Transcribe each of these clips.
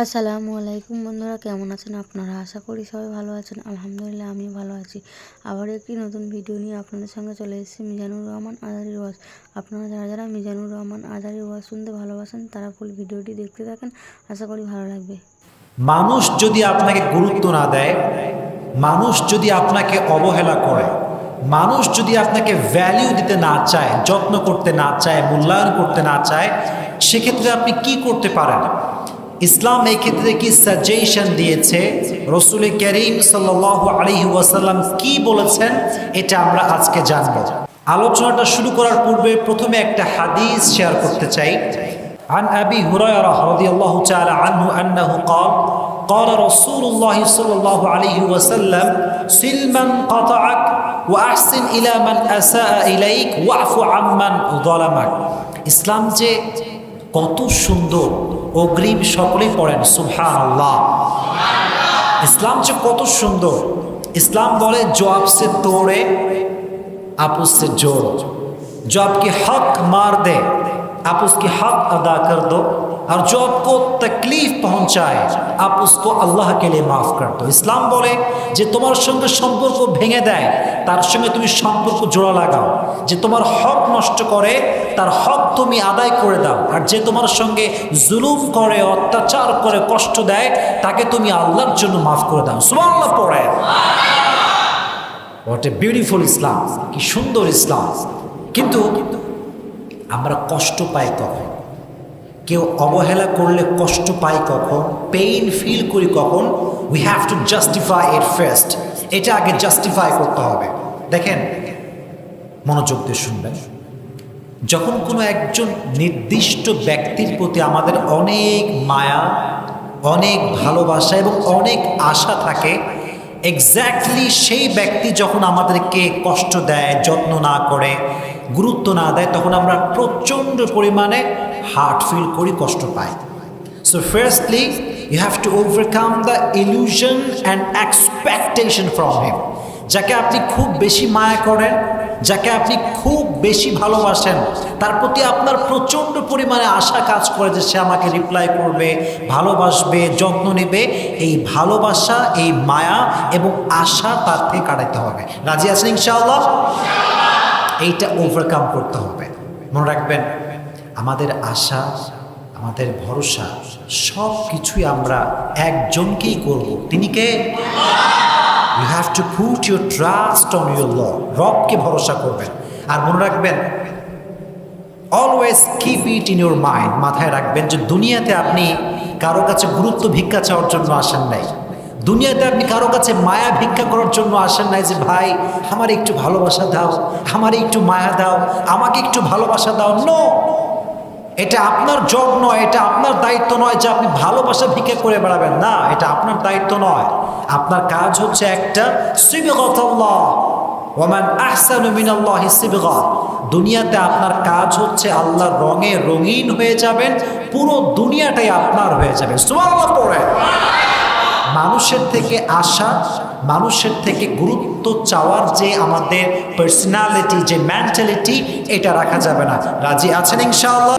আসসালামু আলাইকুম বন্ধুরা, কেমন আছেন আপনারা? আশা করি সবাই ভালো আছেন। আলহামদুলিল্লাহ আমিও ভালো আছি। আবার একটি নতুন ভিডিও নিয়ে আপনাদের সঙ্গে চলে এসেছি মিজানুর রহমান আজারির ওয়াজ। আপনারা যারা যারা মিজানুর রহমান আজারির ওয়াজ শুনতে ভালোবাসেন তারা ফুল ভিডিওটি দেখতে থাকেন, আশা করি ভালো লাগবে। মানুষ যদি আপনাকে গুরুত্ব না দেয়, মানুষ যদি আপনাকে অবহেলা করে, মানুষ যদি আপনাকে ভ্যালিউ দিতে না চায়, যত্ন করতে না চায়, মূল্যায়ন করতে না চায়, সেক্ষেত্রে আপনি কি করতে পারেন? ইসলাম এই ক্ষেত্রে কি সাজেশন দিয়েছে? রাসূল করিম সাল্লাল্লাহু আলাইহি ওয়াসাল্লাম কি বলেছেন, এটা আমরা আজকে জানব। আলোচনাটা শুরু করার পূর্বে প্রথমে একটা হাদিস শেয়ার করতে চাই। عن أبي هريرة رضي الله تعالى عنه أنه قال قال رسول الله صلى الله عليه وسلم سل من قطعك وأحسن إلى من أساء إليك واعف عمن ظلمك। ইসলাম যে কত সুন্দর, অগ্রিম সকলেই পড়েন সুবহানাল্লাহ। ইসলাম যে কত সুন্দর। ইসলাম বলে जो आपसे तोड़े आप उससे जोड़ो, जो आपके हक मार दे आप उसकी हक अदा कर दो, और जो आपको तकलीफ पहुंचाए आप उसको अल्लाह के लिए माफ कर दो। ইসলাম বলে যে তোমার সঙ্গে সম্পর্ক ভেঙে দেয় তার সঙ্গে তুমি সম্পর্ক জোড়া লাগাও, যে তোমার হক নষ্ট করে তার হক তুমি আদায় করে দাও, আর যে তোমার সঙ্গে জুলুম করে, অত্যাচার করে, কষ্ট দেয় তাকে তুমি আল্লাহর জন্য মাফ করে দাও। সুবহানাল্লাহ পড়ে। হোয়াট এ বিউটিফুল ইসলাম, কি সুন্দর ইসলাম। কিন্তু আমরা কষ্ট পাই কখন? কেউ অবহেলা করলে কষ্ট পাই কখন? পেইন ফিল করি কখন? We have to justify it first. এটা আগে জাস্টিফাই করতে হবে। দেখেন, মনোযোগ দিয়ে শুনবেন। যখন কোনো একজন নির্দিষ্ট ব্যক্তির প্রতি আমাদের অনেক মায়া, অনেক ভালোবাসা এবং অনেক আশা থাকে, এক্স্যাক্টলি সেই ব্যক্তি যখন আমাদেরকে কষ্ট দেয়, যত্ন না করে, গুরুত্ব না দেয়, তখন আমরা প্রচণ্ড পরিমাণে হার্ট ফিল করি, কষ্ট পাই। So firstly you have to overcome the illusion and expectation from him. যাকে আপনি খুব বেশি মায়া করেন, যাকে আপনি খুব বেশি ভালোবাসেন, তার প্রতি আপনার প্রচণ্ড পরিমাণে আশা কাজ করে যে সে আমাকে রিপ্লাই করবে, ভালোবাসবে, যত্ন নেবে। এই ভালোবাসা, এই মায়া এবং আশা তার থেকে কাটাতে হবে। রাজি আছেন ইনশাআল্লাহ? এইটা ওভারকাম করতে হবে। মনে রাখবেন, আমাদের আশা, আমাদের ভরসা সব কিছুই আমরা একজনকেই করব। তিনি কে? You have to put your trust on your Lord. রবকে ভরসা করবেন। আর মনে রাখবেন, always keep it in your mind, মাথায় রাখবেন যে দুনিয়াতে আপনি কারো কাছে গুরুত্ব ভিক্ষা চাওয়ার জন্য আসেন নাই। দুনিয়াতে আপনি কারো কাছে মায়া ভিক্ষা করার জন্য আসেন নাই যে ভাই আমার একটু ভালোবাসা দাও, আমার একটু মায়া দাও, আমাকে একটু ভালোবাসা দাও। নো, এটা আপনার জব নয়, এটা আপনার দায়িত্ব নয় যে আপনি ভালোবাসা ভিক্ষা করে বেড়াবেন। না, এটা আপনার দায়িত্ব নয়। আপনার কাজ হচ্ছে একটা সিবগাতুল্লাহ, ওয়ামান আহসানু মিনাল্লাহি সিবগা। দুনিয়াতে আপনার কাজ হচ্ছে আল্লাহর রঙে রঙিন হয়ে যাবেন, পুরো দুনিয়াটাই আপনার হয়ে যাবে। সুবহানাল্লাহ পড়ে। মানুষের থেকে আশা, মানুষের থেকে গুরুত্ব চাওয়ার যে আমাদের পার্সোনালিটি, যে মেন্টালিটি, এটা রাখা যাবে না। রাজি আছেন ইনশাআল্লাহ?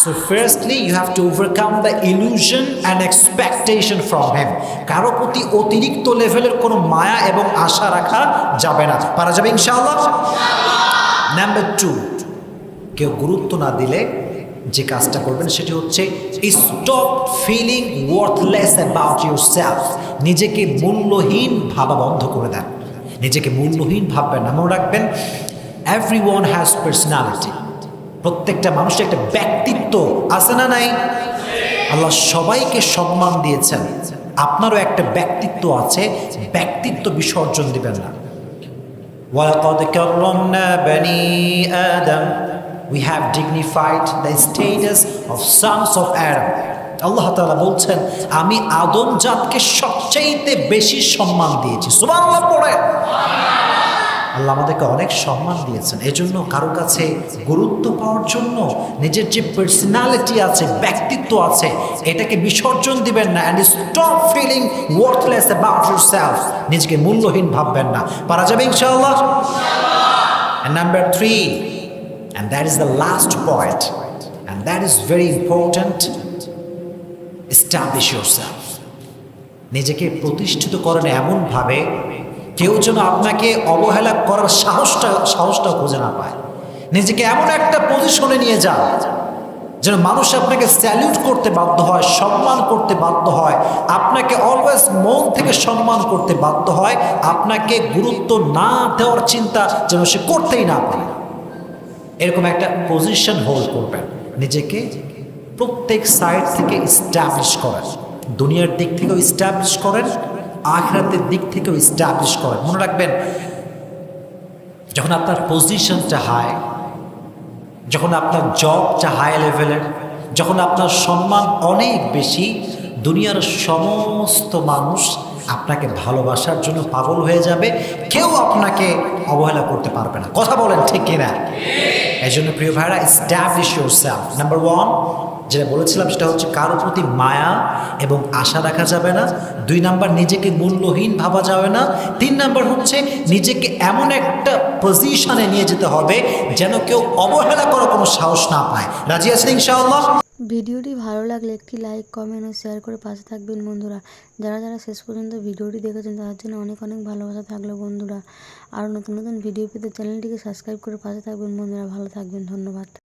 So firstly you have to overcome the illusion and expectation from him. কারো প্রতি অতিরিক্ত লেভেলের কোনো মায়া এবং আশা রাখা যাবে না। পারা যাবে ইনশাআল্লাহ? নাম্বার 2, কেউ গুরুত্ব না দিলে যে কাজটা করবেন সেটি হচ্ছে stop feeling worthless about yourself. নিজেকে মূল্যহীন ভাবা বন্ধ করে দেন। নিজেকে মূল্যহীন ভাববেন না। মনে রাখবেন, এভরিওয়ান হ্যাজ পার্সোনালিটি। প্রত্যেকটা মানুষের একটা ব্যক্তিত্ব আছে না নাই? আল্লাহ সবাইকে সম্মান দিয়েছেন, আপনারও একটা ব্যক্তিত্ব আছে। ব্যক্তিত্ব বিসর্জন দিবেন না। ওয়ালাকাদ কাররামনা বনি আদম, we have dignified the status of sons of Adam. আল্লাহ তাআলা বলছেন, আমি আদম জাতকে সবচাইতে বেশি সম্মান দিয়েছি। সুবহানাল্লাহ পড়ে। আল্লাহ আমাদেরকে অনেক সম্মান দিয়েছেন। এজন্য কারো কাছে গুরুত্ব পাওয়ার জন্য নিজের যে পার্সোনালিটি আছে, ব্যক্তিত্ব আছে, এটাকে বিসর্জন দিবেন না। And stop feeling worthless about yourself. নিজেকে মূল্যহীন ভাববেন না। পারা যাবে ইনশাআল্লাহ? And number 3, and that is the last point, and that is very important. Establish yourself. নিজেকে প্রতিষ্ঠিত করেন এমনভাবে কেউ যেন আপনাকে অবহেলা করার সাহসটাও খুঁজে না পায়। নিজেকে এমন একটা পজিশনে নিয়ে যান যেন মানুষ আপনাকে স্যালিউট করতে বাধ্য হয়, সম্মান করতে বাধ্য হয়, আপনাকে অলওয়েজ মন থেকে সম্মান করতে বাধ্য হয়, আপনাকে গুরুত্ব না দেওয়ার চিন্তা যেন সে করতেই না পারে। এরকম একটা পজিশন হোল্ড করবেন। নিজেকে প্রত্যেক সাইড থেকে ইস্টাবলিশ করেন, দুনিয়ার দিক থেকেও ইস্টাবলিশ করেন, আখিরাতের দিক থেকেও ইস্টাবলিশ করেন। মনে রাখবেন, যখন আপনার পজিশনটা হাই, যখন আপনার জবটা হাই লেভেলের, যখন আপনার সম্মান অনেক বেশি, দুনিয়ার সমস্ত মানুষ আপনাকে ভালোবাসার জন্য পাগল হয়ে যাবে, কেউ আপনাকে অবহেলা করতে পারবে না। কথা বলেন ঠিক কিনা? এই জন্য প্রিয় ভাইরা, এস্টাবলিশ ইয়োরসেলফ। নাম্বার 1 যেটা বলেছিলাম সেটা হচ্ছে কারোর প্রতি মায়া এবং আশা রাখা যাবে না। 2 নাম্বার, নিজেকে মূল্যহীন ভাবা যাবে না। 3 নাম্বার হচ্ছে নিজেকে এমন একটা পজিশনে নিয়ে যেতে হবে যেন কেউ অবহেলা করার কোনো সাহস না পায়। রাজি আছেন ইনশাআল্লাহ? ভিডিওটি ভালো লাগলে একটি লাইক, কমেন্ট ও শেয়ার করে পাশে থাকবেন বন্ধুরা। যারা যারা শেষ পর্যন্ত ভিডিওটি দেখেছেন তাদের জন্য অনেক অনেক ভালোবাসা থাকলো বন্ধুরা। আর নতুন নতুন ভিডিও পেতে চ্যানেলটিকে সাবস্ক্রাইব করে পাশে থাকবেন বন্ধুরা। ভালো থাকবেন, ধন্যবাদ।